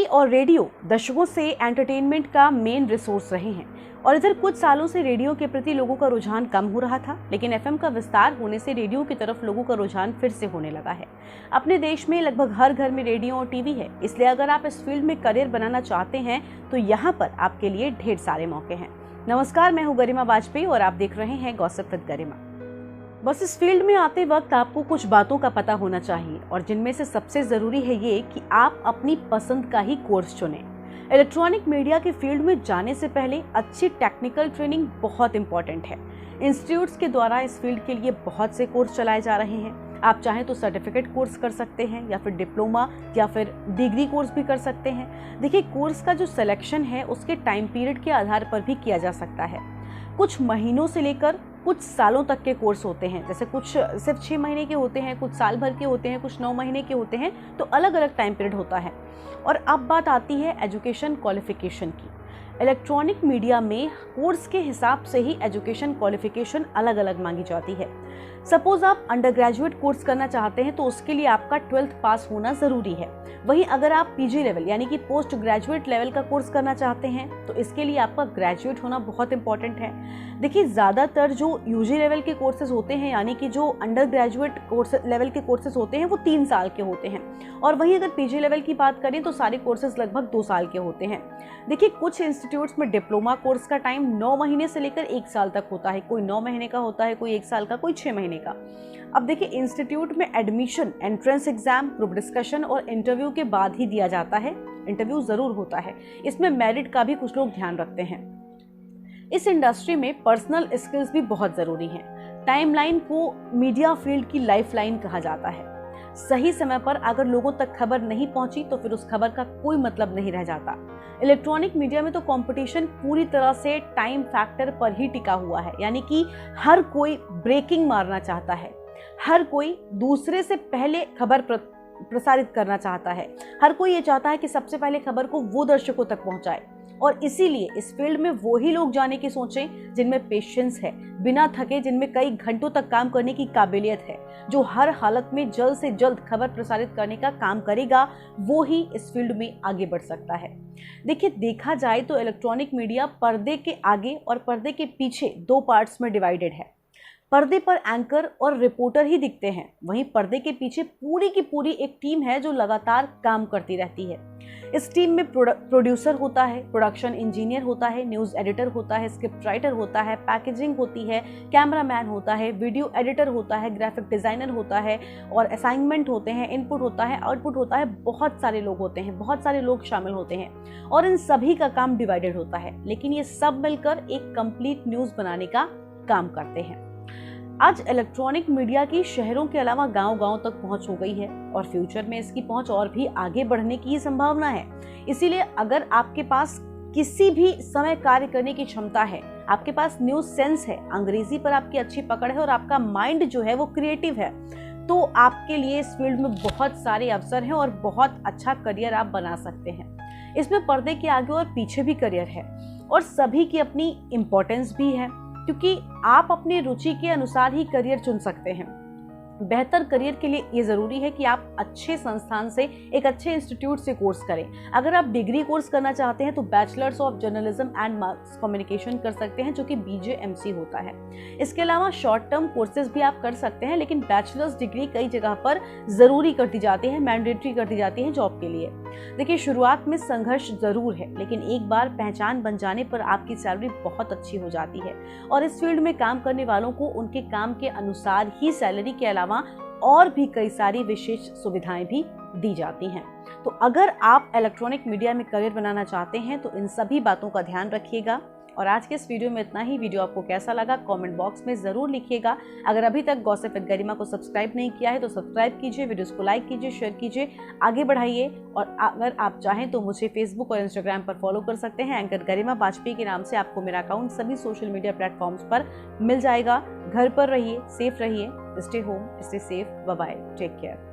और रेडियो दशकों से एंटरटेनमेंट का मेन रिसोर्स रहे हैं और इधर कुछ सालों से रेडियो के प्रति लोगों का रुझान कम हो रहा था, लेकिन एफएम का विस्तार होने से रेडियो की तरफ लोगों का रुझान फिर से होने लगा है। अपने देश में लगभग हर घर में रेडियो और टीवी है, इसलिए अगर आप इस फील्ड में करियर बनाना चाहते हैं तो यहाँ पर आपके लिए ढेर सारे मौके हैं। नमस्कार, मैं हूँ गरिमा वाजपेयी और आप देख रहे हैं गॉसिप विद गरिमा। बस इस फील्ड में आते वक्त आपको कुछ बातों का पता होना चाहिए और जिनमें से सबसे जरूरी है ये कि आप अपनी पसंद का ही कोर्स चुनें। इलेक्ट्रॉनिक मीडिया के फील्ड में जाने से पहले अच्छी टेक्निकल ट्रेनिंग बहुत इंपॉर्टेंट है। इंस्टीट्यूट्स के द्वारा इस फील्ड के लिए बहुत से कोर्स चलाए जा रहे हैं। आप चाहें तो सर्टिफिकेट कोर्स कर सकते हैं या फिर डिप्लोमा या फिर डिग्री कोर्स भी कर सकते हैं। देखिए, कोर्स का जो सिलेक्शन है उसके टाइम पीरियड के आधार पर भी किया जा सकता है। कुछ महीनों से लेकर कुछ सालों तक के कोर्स होते हैं, जैसे कुछ सिर्फ 6 महीने के होते हैं, कुछ साल भर के होते हैं, कुछ 9 महीने के होते हैं, तो अलग अलग टाइम पीरियड होता है। और अब बात आती है एजुकेशन क्वालिफिकेशन की। इलेक्ट्रॉनिक मीडिया में कोर्स के हिसाब से ही एजुकेशन क्वालिफिकेशन अलग अलग मांगी जाती है। सपोज आप अंडर ग्रेजुएट कोर्स करना चाहते हैं तो उसके लिए आपका 12th पास होना जरूरी है। वहीं अगर आप पीजी लेवल यानी कि पोस्ट ग्रेजुएट लेवल का कोर्स करना चाहते हैं तो इसके लिए आपका ग्रेजुएट होना बहुत इंपॉर्टेंट है। देखिए, ज्यादातर जो यूजी लेवल के कोर्सेज होते हैं यानी कि जो अंडर ग्रेजुएट कोर्स लेवल के कोर्सेज होते हैं वो 3 साल के होते हैं, और वहीं अगर पीजी लेवल की बात करें तो सारे कोर्सेज लगभग 2 साल के होते हैं। देखिए, कुछ इंस्टीट्यूट्स में डिप्लोमा कोर्स का टाइम 9 महीने से लेकर 1 साल तक होता है, कोई 9 महीने का होता है, कोई 1 साल का, कोई 6 महीने का। अब देखिए, इंस्टीट्यूट में admission entrance exam, group discussion और इंटरव्यू के बाद ही दिया जाता है। इंटरव्यू जरूर होता है, इसमें मेरिट का भी कुछ लोग ध्यान रखते हैं। इस इंडस्ट्री में पर्सनल स्किल्स भी बहुत जरूरी हैं। टाइमलाइन को मीडिया फील्ड की लाइफलाइन कहा जाता है। सही समय पर अगर लोगों तक खबर नहीं पहुंची तो फिर उस खबर का कोई मतलब नहीं रह जाता। इलेक्ट्रॉनिक मीडिया में तो कंपटीशन पूरी तरह से टाइम फैक्टर पर ही टिका हुआ है, यानी कि हर कोई ब्रेकिंग मारना चाहता है, हर कोई दूसरे से पहले खबर प्रसारित करना चाहता है, हर कोई ये चाहता है कि सबसे पहले खबर को वो दर्शकों तक पहुंचाए। और इसीलिए इस फील्ड में वो ही लोग जाने की सोचें जिनमें पेशेंस है, बिना थके, जिनमें कई घंटों तक काम करने की काबिलियत है, जो हर हालत में जल्द से जल्द खबर प्रसारित करने का काम करेगा, वो ही इस फील्ड में आगे बढ़ सकता है। देखिए, देखा जाए तो इलेक्ट्रॉनिक मीडिया पर्दे के आगे और पर्दे के पीछे 2 पार्ट्स में डिवाइडेड है। पर्दे पर एंकर और रिपोर्टर ही दिखते हैं, वहीं पर्दे के पीछे पूरी की पूरी एक टीम है जो लगातार काम करती रहती है। इस टीम में प्रोड्यूसर होता है, प्रोडक्शन इंजीनियर होता है, न्यूज़ एडिटर होता है, स्क्रिप्ट राइटर होता है, पैकेजिंग होती है, कैमरामैन होता है, वीडियो एडिटर होता है, ग्राफिक डिजाइनर होता है, और असाइनमेंट होते हैं, इनपुट होता है, आउटपुट होता है। बहुत सारे लोग होते हैं, बहुत सारे लोग शामिल होते हैं और इन सभी का काम डिवाइडेड होता है, लेकिन ये सब मिलकर एक कंप्लीट न्यूज़ बनाने का काम करते हैं। आज इलेक्ट्रॉनिक मीडिया की शहरों के अलावा गांव-गांव तक पहुंच हो गई है और फ्यूचर में इसकी पहुंच और भी आगे बढ़ने की संभावना है। इसीलिए अगर आपके पास किसी भी समय कार्य करने की क्षमता है, आपके पास न्यूज़ सेंस है, अंग्रेजी पर आपकी अच्छी पकड़ है और आपका माइंड जो है वो क्रिएटिव है, तो आपके लिए इस फील्ड में बहुत सारे अवसर हैं और बहुत अच्छा करियर आप बना सकते हैं। इसमें पर्दे के आगे और पीछे भी करियर है और सभी की अपनी इम्पोर्टेंस भी है, क्योंकि आप अपनी रुचि के अनुसार ही करियर चुन सकते हैं। बेहतर करियर के लिए ये जरूरी है कि आप अच्छे संस्थान से, एक अच्छे इंस्टीट्यूट से कोर्स करें। अगर आप डिग्री कोर्स करना चाहते हैं तो bachelors of journalism and mass communication कर सकते हैं, जो कि BJMC होता है। इसके अलावा शॉर्ट टर्म कोर्सेज भी आप कर सकते हैं, लेकिन बैचलर्स डिग्री कई जगह पर जरूरी कर दी जाती है, मैंडेटरी कर दी जाती है जॉब के लिए। देखिए, शुरुआत में संघर्ष जरूर है, लेकिन एक बार पहचान बन जाने पर आपकी सैलरी बहुत अच्छी हो जाती है और इस फील्ड में काम करने वालों को उनके काम के अनुसार ही सैलरी के अलावा और भी कई सारी विशेष सुविधाएं भी दी जाती हैं। तो अगर आप इलेक्ट्रॉनिक मीडिया में करियर बनाना चाहते हैं तो इन सभी बातों का ध्यान रखिएगा। और आज के इस वीडियो में इतना ही। वीडियो आपको कैसा लगा कमेंट बॉक्स में जरूर लिखिएगा। अगर अभी तक गॉसिप विद गरिमा को सब्सक्राइब नहीं किया है तो सब्सक्राइब कीजिए, वीडियोस को लाइक कीजिए, शेयर कीजिए, आगे बढ़ाइए। और अगर आप चाहें तो मुझे फेसबुक और इंस्टाग्राम पर फॉलो कर सकते हैं। एंकर गरिमा वाजपेयी के नाम से आपको मेरा अकाउंट सभी सोशल मीडिया प्लेटफॉर्म्स पर मिल जाएगा। घर पर रहिए, सेफ रहिए, stay home, stay safe, bye bye, take care.